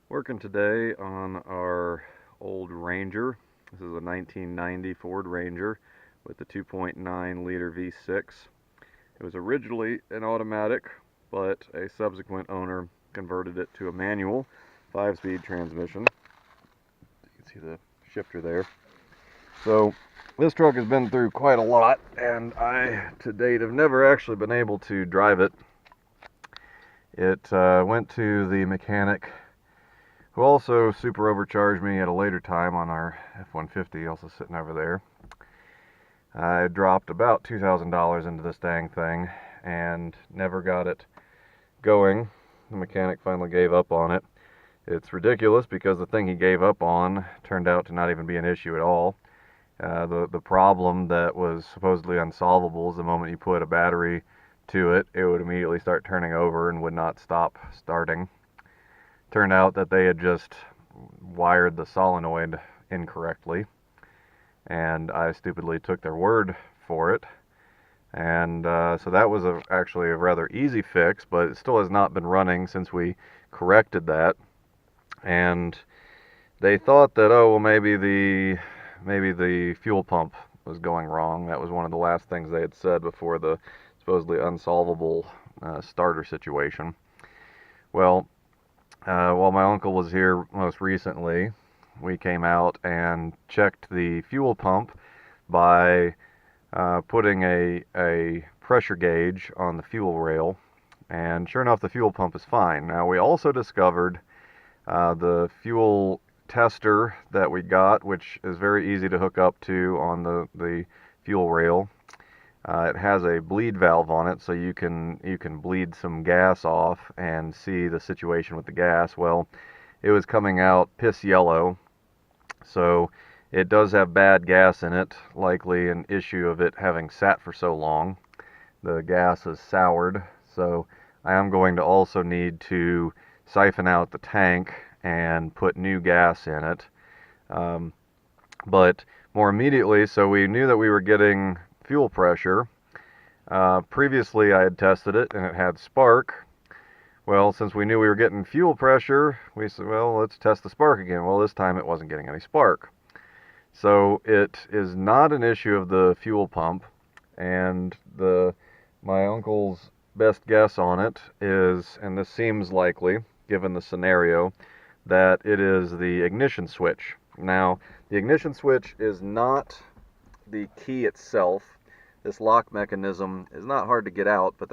Working today on our old Ranger. This is a 1990 Ford Ranger with the 2.9 liter V6. It was originally an automatic, but a subsequent owner converted it to a manual 5-speed transmission. You can see the shifter there. So this truck has been through quite a lot, and I to date have never actually been able to drive it. It went to the mechanic, who also super overcharged me at a later time on our F-150, also sitting over there. I dropped about $2,000 into this dang thing and never got it going. The mechanic finally gave up on it. It's ridiculous because the thing he gave up on turned out to not even be an issue at all. The problem that was supposedly unsolvable is the moment you put a battery to it, it would immediately start turning over and would not stop starting. Turned out that they had just wired the solenoid incorrectly, and I stupidly took their word for it. And so that was actually a rather easy fix, but it still has not been running since we corrected that. And they thought that, oh well, maybe the fuel pump was going wrong. That was one of the last things they had said before the supposedly unsolvable starter situation. Well, while my uncle was here most recently, we came out and checked the fuel pump by putting a pressure gauge on the fuel rail, and sure enough, the fuel pump is fine. Now, we also discovered the fuel tester that we got, which is very easy to hook up to on the fuel rail. It has a bleed valve on it, so you can bleed some gas off and see the situation with the gas. Well, it was coming out piss yellow, so it does have bad gas in it, likely an issue of it having sat for so long. The gas is soured, so I am going to also need to siphon out the tank and put new gas in it. But more immediately, so we knew that we were getting fuel pressure. Previously I had tested it and it had spark. Well, since we knew we were getting fuel pressure, we said, well, let's test the spark again. Well, this time it wasn't getting any spark. So it is not an issue of the fuel pump, and my uncle's best guess on it is, and this seems likely given the scenario, that it is the ignition switch. Now, the ignition switch is not the key itself. This lock mechanism is not hard to get out, but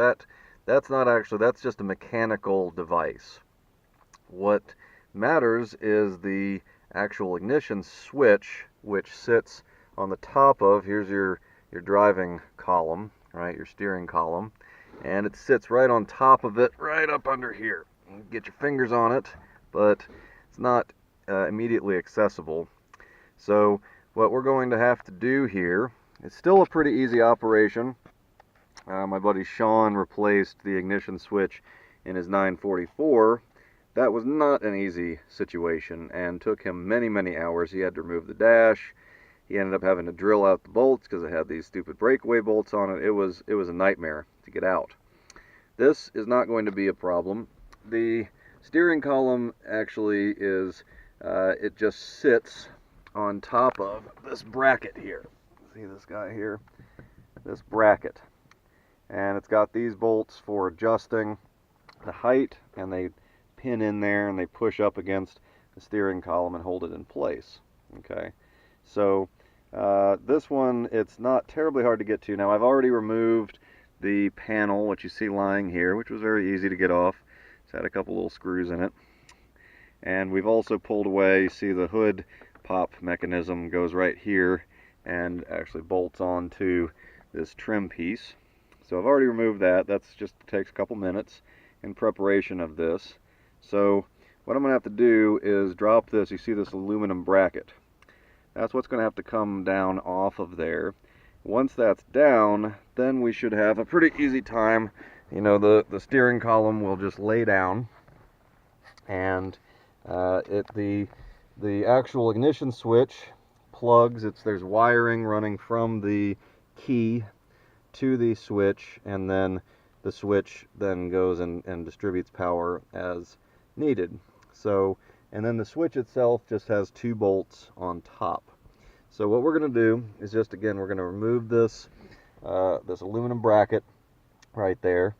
that's not actually, that's just a mechanical device. What matters is the actual ignition switch, which sits on the top of, here's your driving column, right, your steering column, and it sits right on top of it, right up under here. You can get your fingers on it, but it's not immediately accessible. So what we're going to have to do here, it's still a pretty easy operation. My buddy Sean replaced the ignition switch in his 944. That was not an easy situation and took him many, many hours. He had to remove the dash. He ended up having to drill out the bolts because it had these stupid breakaway bolts on it. It was a nightmare to get out. This is not going to be a problem. The steering column actually is, it just sits on top of this bracket here. See this guy here? This bracket. And it's got these bolts for adjusting the height, and they pin in there and they push up against the steering column and hold it in place. Okay, so this one, it's not terribly hard to get to. Now, I've already removed the panel, what you see lying here, which was very easy to get off. It's had a couple little screws in it. And we've also pulled away, you see the hood pop mechanism goes right here and actually bolts onto this trim piece. So I've already removed that. That's just takes a couple minutes in preparation of this. So what I'm going to have to do is drop this. You see this aluminum bracket. That's what's going to have to come down off of there. Once that's down, then we should have a pretty easy time. You know, the steering column will just lay down, and the actual ignition switch plugs. There's wiring running from the key to the switch, and then the switch then goes and distributes power as needed. So and then the switch itself just has 2 bolts on top. So what we're going to do is just, again, we're going to remove this this aluminum bracket right there.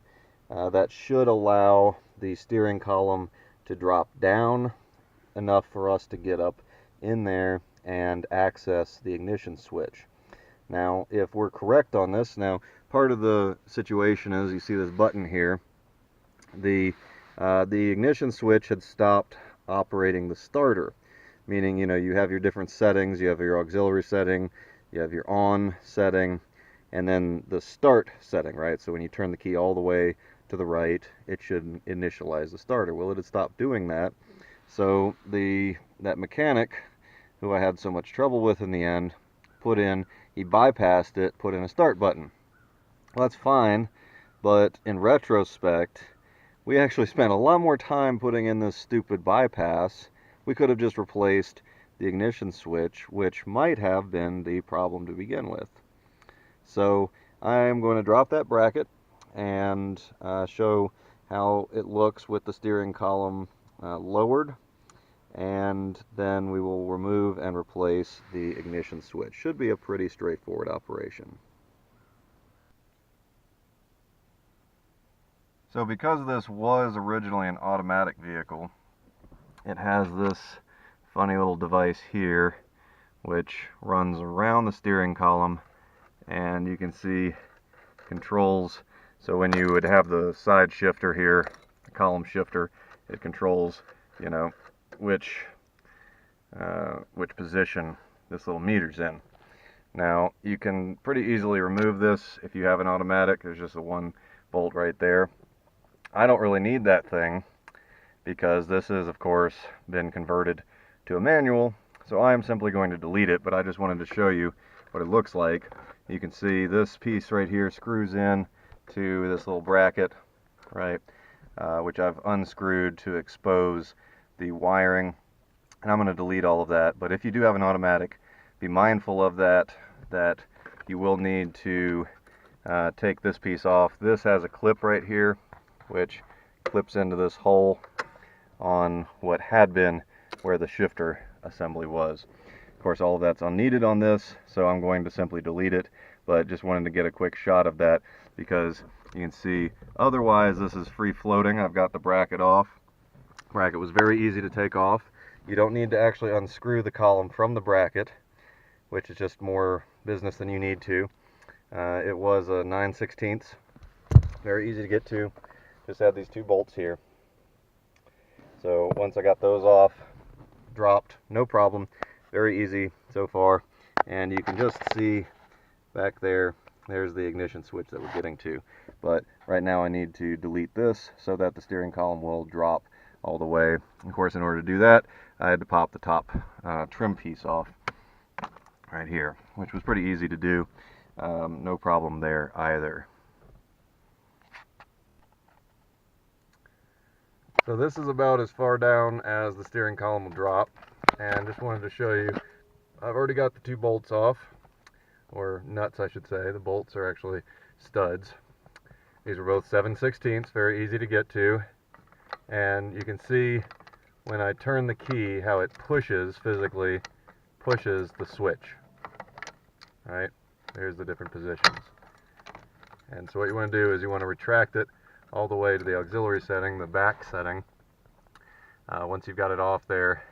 That should allow the steering column to drop down enough for us to get up in there and access the ignition switch. Now, if we're correct on this, now part of the situation is, you see this button here, the ignition switch had stopped operating the starter, meaning, you have your different settings. You have your auxiliary setting, you have your on setting, and then the start setting, right? So when you turn the key all the way to the right, it should initialize the starter. Well, it had stopped doing that, so that mechanic, who I had so much trouble with in the end, he bypassed it, put in a start button. Well, that's fine, but in retrospect, we actually spent a lot more time putting in this stupid bypass. We could have just replaced the ignition switch, which might have been the problem to begin with. So I'm going to drop that bracket and show how it looks with the steering column lowered, and then we will remove and replace the ignition switch. Should be a pretty straightforward operation. So because this was originally an automatic vehicle, it has this funny little device here which runs around the steering column, and you can see controls. So when you would have the side shifter here, the column shifter, it controls, which position this little meter's in. Now, you can pretty easily remove this if you have an automatic. There's just a 1 bolt right there. I don't really need that thing because this is, of course, been converted to a manual, so I am simply going to delete it, but I just wanted to show you what it looks like. You can see this piece right here screws in to this little bracket, right, which I've unscrewed to expose the wiring, and I'm going to delete all of that. But if you do have an automatic, be mindful of that you will need to take this piece off. This has a clip right here which clips into this hole on what had been where the shifter assembly was. Of course, all of that's unneeded on this, so I'm going to simply delete it, but just wanted to get a quick shot of that because you can see otherwise this is free floating. I've got the bracket off. Bracket was very easy to take off. You don't need to actually unscrew the column from the bracket, which is just more business than you need to. It was a 9/16, very easy to get to. Just had these 2 bolts here. So once I got those off, dropped, no problem, very easy so far. And you can just see back there, there's the ignition switch that we're getting to. But right now I need to delete this so that the steering column will drop all the way. Of course, in order to do that, I had to pop the top trim piece off right here, which was pretty easy to do. No problem there either. So this is about as far down as the steering column will drop, and just wanted to show you, I've already got the 2 bolts off, or nuts I should say. The bolts are actually studs. These are both 7/16, very easy to get to, and you can see when I turn the key how it physically pushes the switch. Right, there's the different positions. And so what you want to do is you want to retract it all the way to the auxiliary setting, the back setting, once you've got it off there,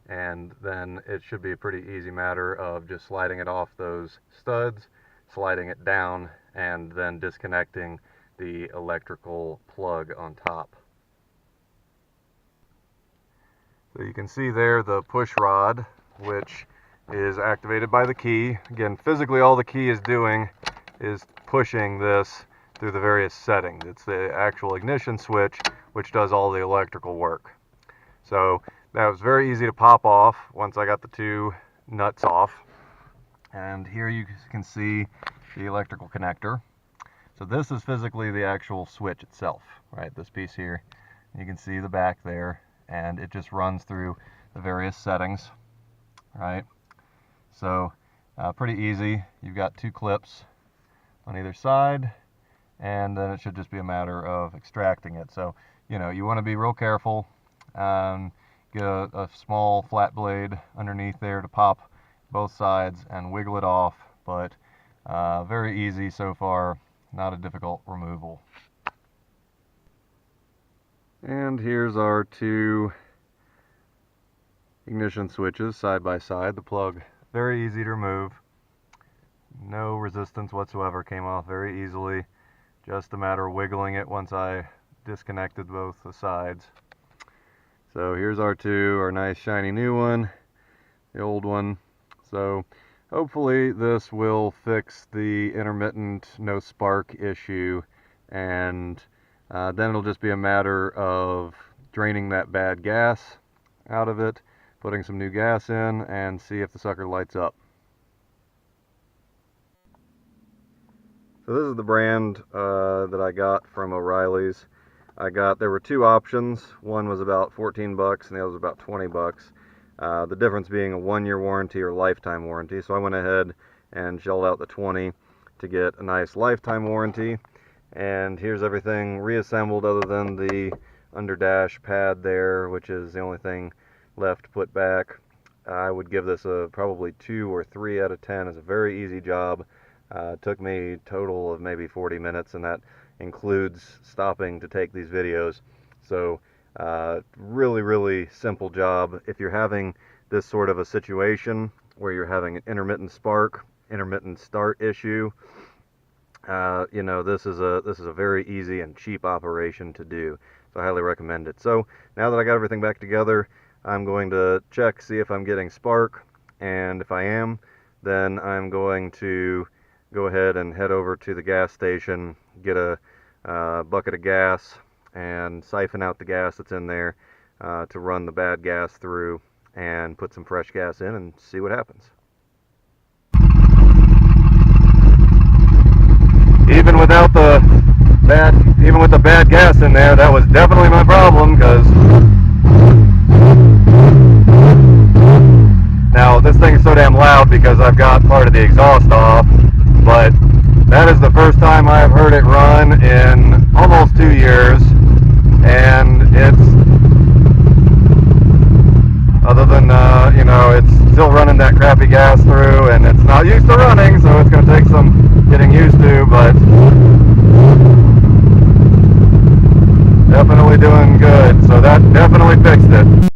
and then it should be a pretty easy matter of just sliding it off those studs, sliding it down, and then disconnecting the electrical plug on top. So you can see there the push rod, which is activated by the key. Again, physically all the key is doing is pushing this through the various settings. It's the actual ignition switch which does all the electrical work. So that was very easy to pop off once I got the 2 nuts off. And here you can see the electrical connector. So this is physically the actual switch itself, right? This piece here. You can see the back there, and it just runs through the various settings, right? So pretty easy. You've got 2 clips on either side, and then it should just be a matter of extracting it. So you want to be real careful. get a small flat blade underneath there to pop both sides and wiggle it off, but very easy so far, not a difficult removal. And here's our two ignition switches side by side. The plug, very easy to remove. No resistance whatsoever, came off very easily. Just a matter of wiggling it once I disconnected both the sides. So here's our two, our nice shiny new one, the old one. So hopefully this will fix the intermittent no spark issue, and then it'll just be a matter of draining that bad gas out of it, putting some new gas in, and see if the sucker lights up. So this is the brand that I got from O'Reilly's. There were two options. One was about 14 bucks and the other was about 20 bucks. The difference being a 1-year warranty or lifetime warranty. So I went ahead and shelled out the 20 to get a nice lifetime warranty. And here's everything reassembled other than the underdash pad there, which is the only thing left to put back. I would give this a probably 2 or 3 out of 10. It's a very easy job. It took me a total of maybe 40 minutes, and that includes stopping to take these videos. So really simple job. If you're having this sort of a situation where you're having an intermittent spark, intermittent start issue, you know, this is a very easy and cheap operation to do. So I highly recommend it. So now that I got everything back together, I'm going to check, see if I'm getting spark, and if I am, then I'm going to go ahead and head over to the gas station, get a bucket of gas and siphon out the gas that's in there to run the bad gas through, and put some fresh gas in and see what happens. Even with the bad gas in there, that was definitely my problem, because now this thing's so damn loud because I've got part of the exhaust off. But that is the first time I've heard it run in almost 2 years, and it's, other than, you know, it's still running that crappy gas through, and it's not used to running, so it's going to take some getting used to, but definitely doing good. So that definitely fixed it.